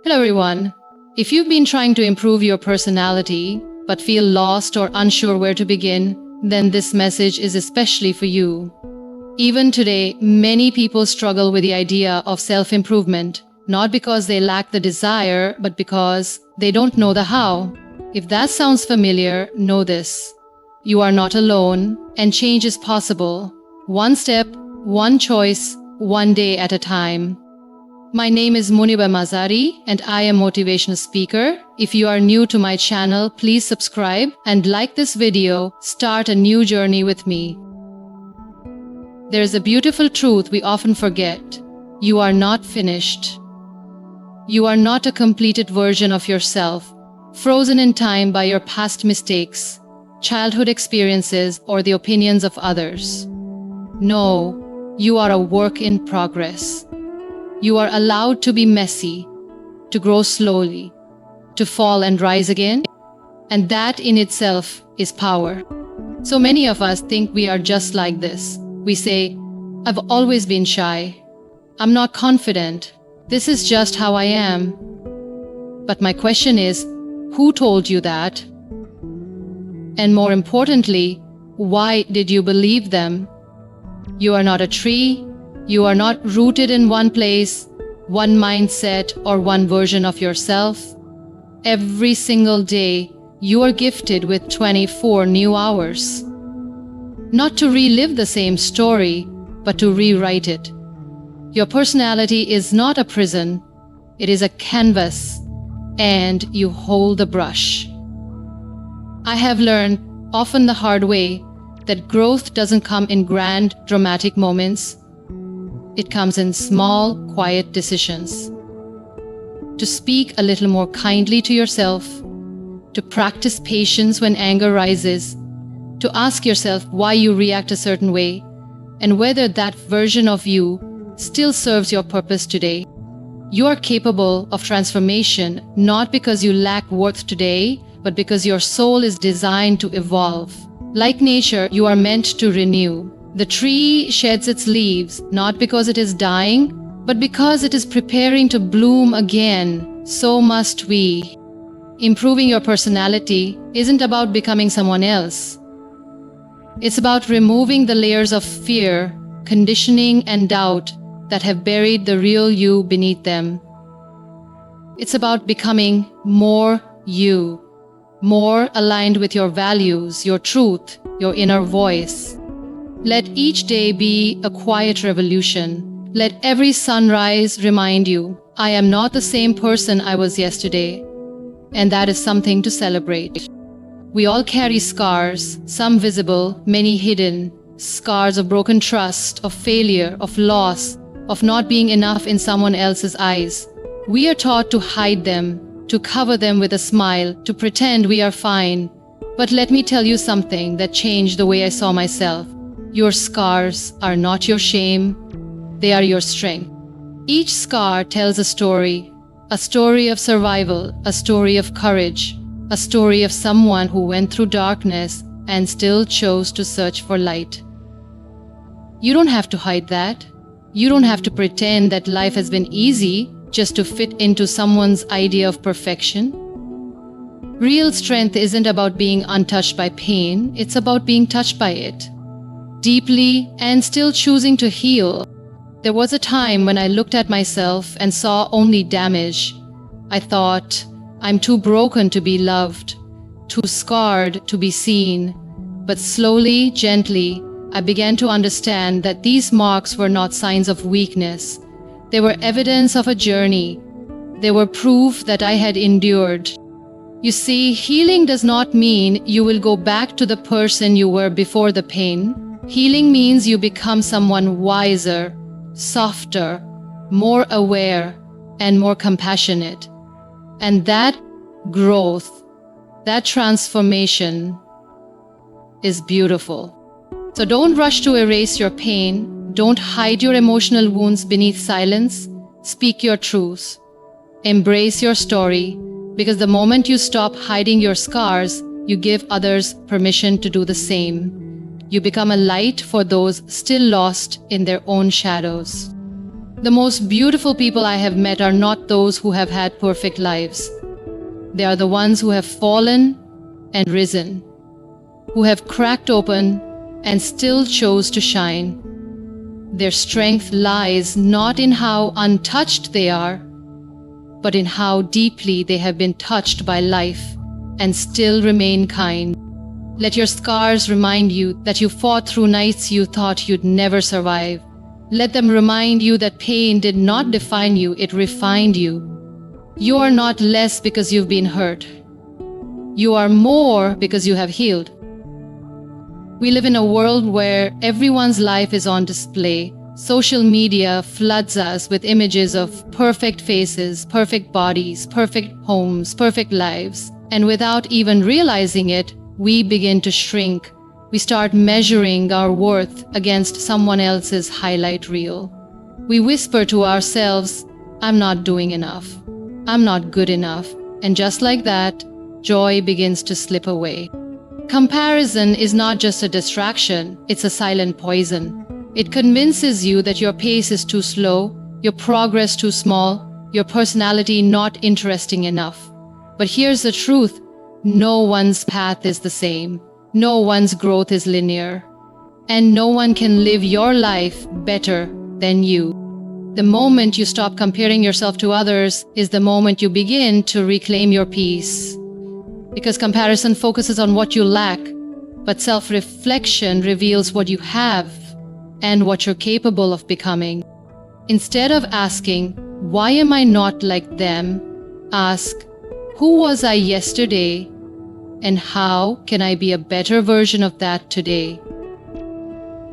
Hello everyone. If you've been trying to improve your personality but feel lost or unsure where to begin, then this message is especially for you. Even today, many people struggle with the idea of self-improvement, not because they lack the desire, but because they don't know the how. If that sounds familiar, know this. You are not alone, and change is possible. One step, one choice, one day at a time. My name is Muniba and I am a motivational speaker. If you are new to my channel, please subscribe and like this video. Start a new journey with me. There is a beautiful truth we often forget. You are not finished. You are not a completed version of yourself, frozen in time by your past mistakes, childhood experiences, or the opinions of others. No, you are a work in progress. You are allowed to be messy, to grow slowly, to fall and rise again, and that in itself is power. So many of us think we are just like this. We say, I've always been shy. I'm not confident. This is just how I am. But my question is, who told you that? And more importantly, why did you believe them? You are not a tree. You are not rooted in one place, one mindset, or one version of yourself. Every single day, you are gifted with 24 new hours. Not to relive the same story, but to rewrite it. Your personality is not a prison, it is a canvas, and you hold the brush. I have learned, often the hard way, that growth doesn't come in grand, dramatic moments. It comes in small, quiet decisions. To speak a little more kindly to yourself, to practice patience when anger rises, to ask yourself why you react a certain way, and whether that version of you still serves your purpose today. You are capable of transformation not because you lack worth today, but because your soul is designed to evolve. Like nature, you are meant to renew. The tree sheds its leaves not because it is dying, but because it is preparing to bloom again. So must we. Improving your personality isn't about becoming someone else. It's about removing the layers of fear, conditioning, and doubt that have buried the real you beneath them. It's about becoming more you, more aligned with your values, your truth, your inner voice. Let each day be a quiet revolution. Let every sunrise remind you, I am not the same person I was yesterday. And that is something to celebrate. We all carry scars, some visible, many hidden. Scars of broken trust, of failure, of loss, of not being enough in someone else's eyes. We are taught to hide them, to cover them with a smile, to pretend we are fine. But let me tell you something that changed the way I saw myself. Your scars are not your shame, they are your strength. Each scar tells a story of survival, a story of courage, a story of someone who went through darkness and still chose to search for light. You don't have to hide that. You don't have to pretend that life has been easy just to fit into someone's idea of perfection. Real strength isn't about being untouched by pain, it's about being touched by it deeply and still choosing to heal. There was a time when I looked at myself and saw only damage. I thought, I'm too broken to be loved, too scarred to be seen. But slowly, gently, I began to understand that these marks were not signs of weakness. They were evidence of a journey. They were proof that I had endured. You see, healing does not mean you will go back to the person you were before the pain. Healing means you become someone wiser, softer, more aware, and more compassionate. And that growth, that transformation is beautiful. So don't rush to erase your pain. Don't hide your emotional wounds beneath silence. Speak your truth. Embrace your story, because the moment you stop hiding your scars, you give others permission to do the same. You become a light for those still lost in their own shadows. The most beautiful people I have met are not those who have had perfect lives. They are the ones who have fallen and risen, who have cracked open and still chose to shine. Their strength lies not in how untouched they are, but in how deeply they have been touched by life and still remain kind. Let your scars remind you that you fought through nights you thought you'd never survive. Let them remind you that pain did not define you, it refined you. You are not less because you've been hurt. You are more because you have healed. We live in a world where everyone's life is on display. Social media floods us with images of perfect faces, perfect bodies, perfect homes, perfect lives. And without even realizing it, we begin to shrink. We start measuring our worth against someone else's highlight reel. We whisper to ourselves, "I'm not doing enough. I'm not good enough." And just like that, joy begins to slip away. Comparison is not just a distraction, it's a silent poison. It convinces you that your pace is too slow, your progress too small, your personality not interesting enough. But here's the truth, no one's path is the same. No one's growth is linear. And no one can live your life better than you. The moment you stop comparing yourself to others is the moment you begin to reclaim your peace. Because comparison focuses on what you lack, but self-reflection reveals what you have and what you're capable of becoming. Instead of asking, "Why am I not like them?" ask, "Who was I yesterday? And how can I be a better version of that today?"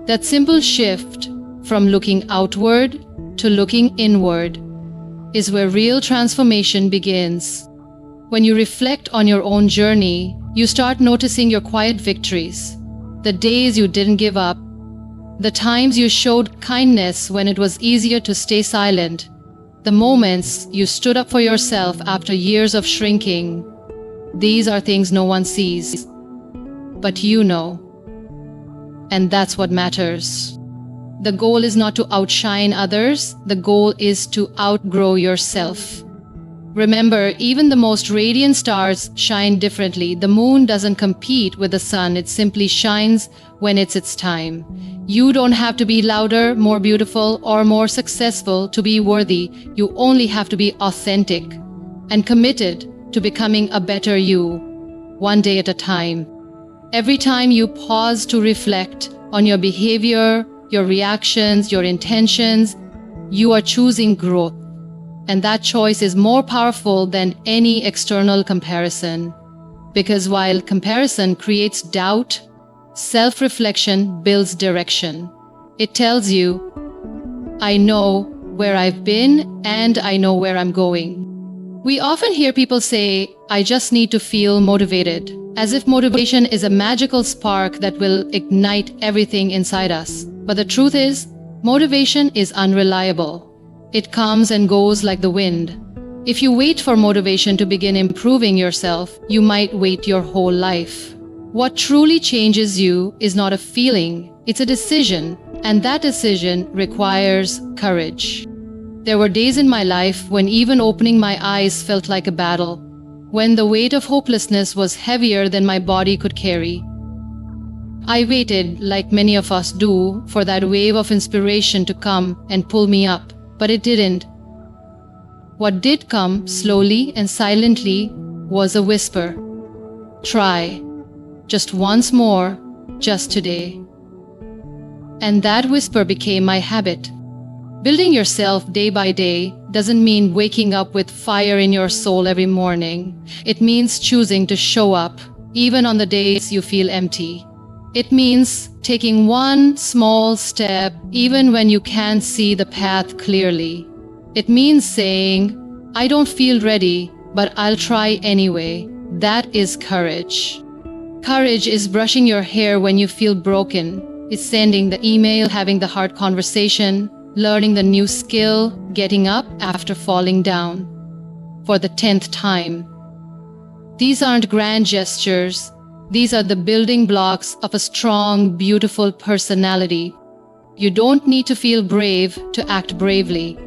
That simple shift from looking outward to looking inward is where real transformation begins. When you reflect on your own journey, you start noticing your quiet victories, the days you didn't give up, the times you showed kindness when it was easier to stay silent, the moments you stood up for yourself after years of shrinking. These are things no one sees, but you know. And that's what matters. The goal is not to outshine others, the goal is to outgrow yourself. Remember, even the most radiant stars shine differently. The moon doesn't compete with the sun, it simply shines when it's its time. You don't have to be louder, more beautiful, or more successful to be worthy. You only have to be authentic and committed to becoming a better you, one day at a time. Every time you pause to reflect on your behavior, your reactions, your intentions, you are choosing growth. And that choice is more powerful than any external comparison. Because while comparison creates doubt, self-reflection builds direction. It tells you, "I know where I've been and I know where I'm going." We often hear people say, "I just need to feel motivated," as if motivation is a magical spark that will ignite everything inside us. But the truth is, motivation is unreliable. It comes and goes like the wind. If you wait for motivation to begin improving yourself, you might wait your whole life. What truly changes you is not a feeling, it's a decision, and that decision requires courage. There were days in my life when even opening my eyes felt like a battle, when the weight of hopelessness was heavier than my body could carry. I waited, like many of us do, for that wave of inspiration to come and pull me up, but it didn't. What did come, slowly and silently, was a whisper. "Try. Just once more, just today." And that whisper became my habit. Building yourself day by day doesn't mean waking up with fire in your soul every morning. It means choosing to show up, even on the days you feel empty. It means taking one small step, even when you can't see the path clearly. It means saying, "I don't feel ready, but I'll try anyway." That is courage. Courage is brushing your hair when you feel broken. It's sending the email, having the hard conversation, learning the new skill, getting up after falling down for the 10th time. These aren't grand gestures. These are the building blocks of a strong, beautiful personality. You don't need to feel brave to act bravely.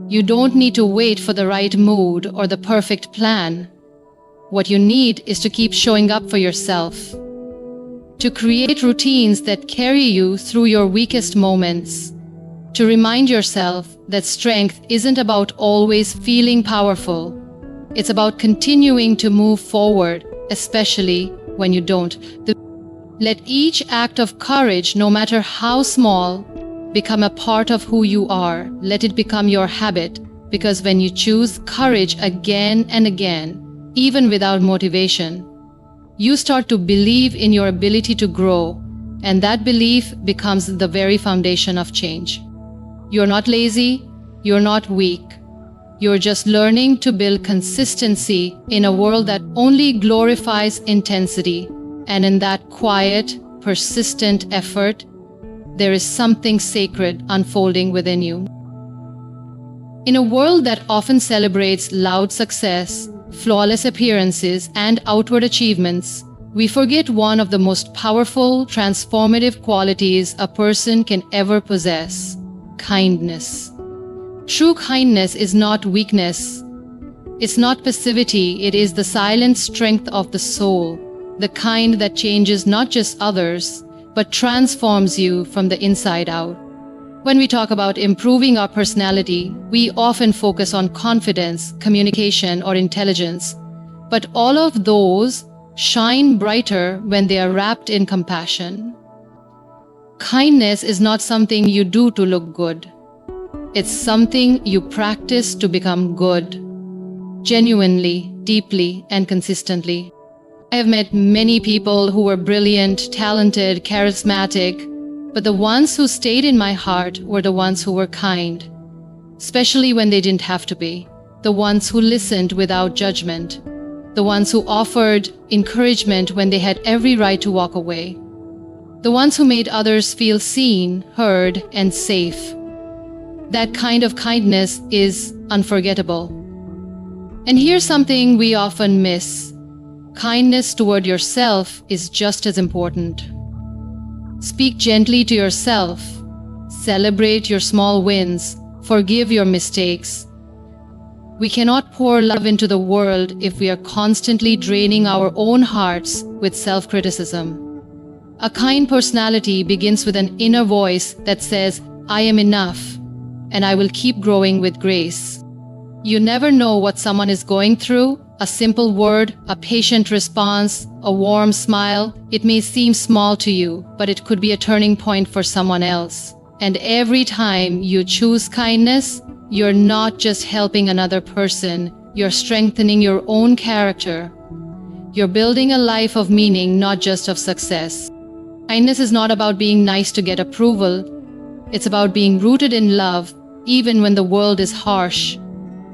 You don't need to wait for the right mood or the perfect plan. What you need is to keep showing up for yourself. To create routines that carry you through your weakest moments. To remind yourself that strength isn't about always feeling powerful. It's about continuing to move forward, especially when you don't. Let each act of courage, no matter how small, become a part of who you are. Let it become your habit, because when you choose courage again and again, even without motivation, you start to believe in your ability to grow, and that belief becomes the very foundation of change. You're not lazy, you're not weak. You're just learning to build consistency in a world that only glorifies intensity. And in that quiet, persistent effort, there is something sacred unfolding within you. In a world that often celebrates loud success, flawless appearances, and outward achievements, we forget one of the most powerful, transformative qualities a person can ever possess: kindness. True kindness is not weakness. It's not passivity. It is the silent strength of the soul, the kind that changes not just others, but transforms you from the inside out. When we talk about improving our personality, we often focus on confidence, communication, or intelligence. But all of those shine brighter when they are wrapped in compassion. Kindness is not something you do to look good. It's something you practice to become good, genuinely, deeply, and consistently. I have met many people who were brilliant, talented, charismatic, but the ones who stayed in my heart were the ones who were kind, especially when they didn't have to be, the ones who listened without judgment, the ones who offered encouragement when they had every right to walk away, the ones who made others feel seen, heard, and safe. That kind of kindness is unforgettable. And here's something we often miss. Kindness toward yourself is just as important. Speak gently to yourself. Celebrate your small wins. Forgive your mistakes. We cannot pour love into the world if we are constantly draining our own hearts with self-criticism. A kind personality begins with an inner voice that says, "I am enough, and I will keep growing with grace." You never know what someone is going through. A simple word, a patient response, a warm smile, it may seem small to you, but it could be a turning point for someone else. And every time you choose kindness, you're not just helping another person, you're strengthening your own character. You're building a life of meaning, not just of success. Kindness is not about being nice to get approval. It's about being rooted in love, even when the world is harsh.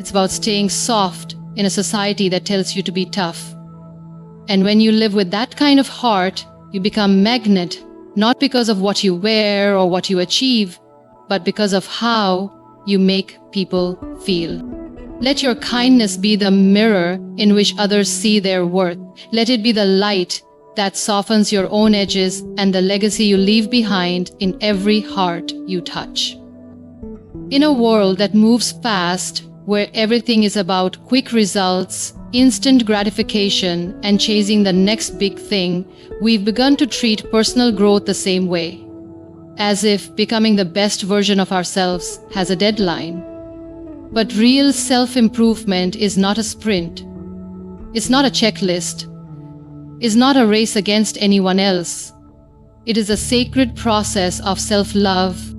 It's about staying soft in a society that tells you to be tough. And when you live with that kind of heart, you become magnet, not because of what you wear or what you achieve, but because of how you make people feel. Let your kindness be the mirror in which others see their worth. Let it be the light that softens your own edges and the legacy you leave behind in every heart you touch. In a world that moves fast, where everything is about quick results, instant gratification, and chasing the next big thing, we've begun to treat personal growth the same way, as if becoming the best version of ourselves has a deadline. But real self-improvement is not a sprint. It's not a checklist. It's not a race against anyone else. It is a sacred process of self-love.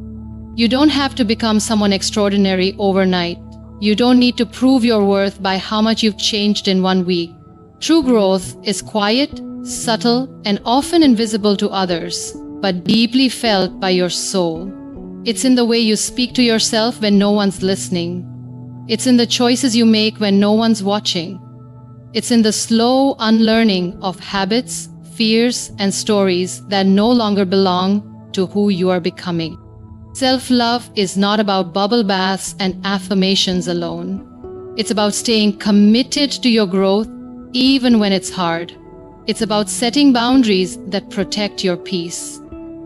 You don't have to become someone extraordinary overnight. You don't need to prove your worth by how much you've changed in 1 week. True growth is quiet, subtle, and often invisible to others, but deeply felt by your soul. It's in the way you speak to yourself when no one's listening. It's in the choices you make when no one's watching. It's in the slow unlearning of habits, fears, and stories that no longer belong to who you are becoming. Self-love is not about bubble baths and affirmations alone. It's about staying committed to your growth even when it's hard. It's about setting boundaries that protect your peace.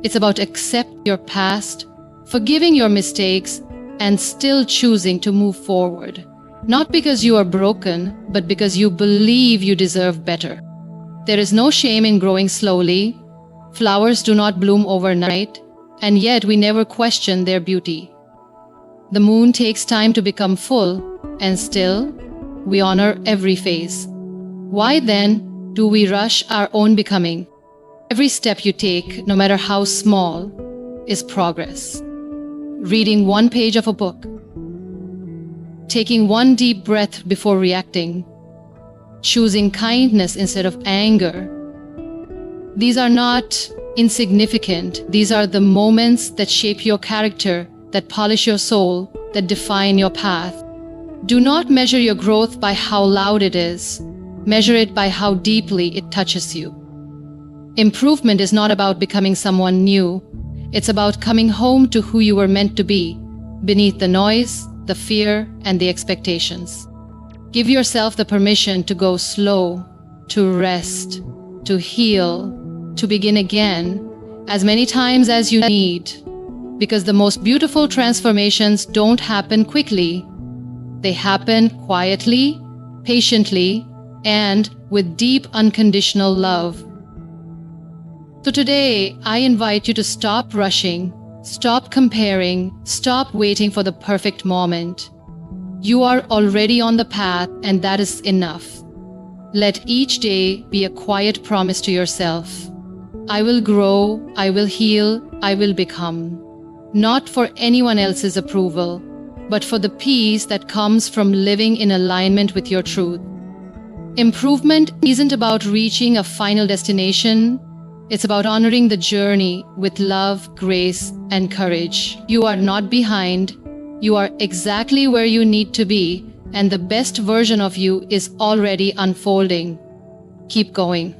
It's about accepting your past, forgiving your mistakes, and still choosing to move forward. Not because you are broken, but because you believe you deserve better. There is no shame in growing slowly. Flowers do not bloom overnight, and yet we never question their beauty. The moon takes time to become full, and still, we honor every phase. Why then do we rush our own becoming? Every step you take, no matter how small, is progress. Reading one page of a book, taking one deep breath before reacting, choosing kindness instead of anger. These are not insignificant. These are the moments that shape your character, that polish your soul, that define your path. Do not measure your growth by how loud it is. Measure it by how deeply it touches you. Improvement is not about becoming someone new. It's about coming home to who you were meant to be, beneath the noise, the fear, and the expectations. Give yourself the permission to go slow, to rest, to heal, to begin again, as many times as you need. Because the most beautiful transformations don't happen quickly. They happen quietly, patiently, and with deep unconditional love. So today, I invite you to stop rushing, stop comparing, stop waiting for the perfect moment. You are already on the path, and that is enough. Let each day be a quiet promise to yourself. I will grow, I will heal, I will become. Not for anyone else's approval, but for the peace that comes from living in alignment with your truth. Improvement isn't about reaching a final destination. It's about honoring the journey with love, grace, and courage. You are not behind. You are exactly where you need to be, and the best version of you is already unfolding. Keep going.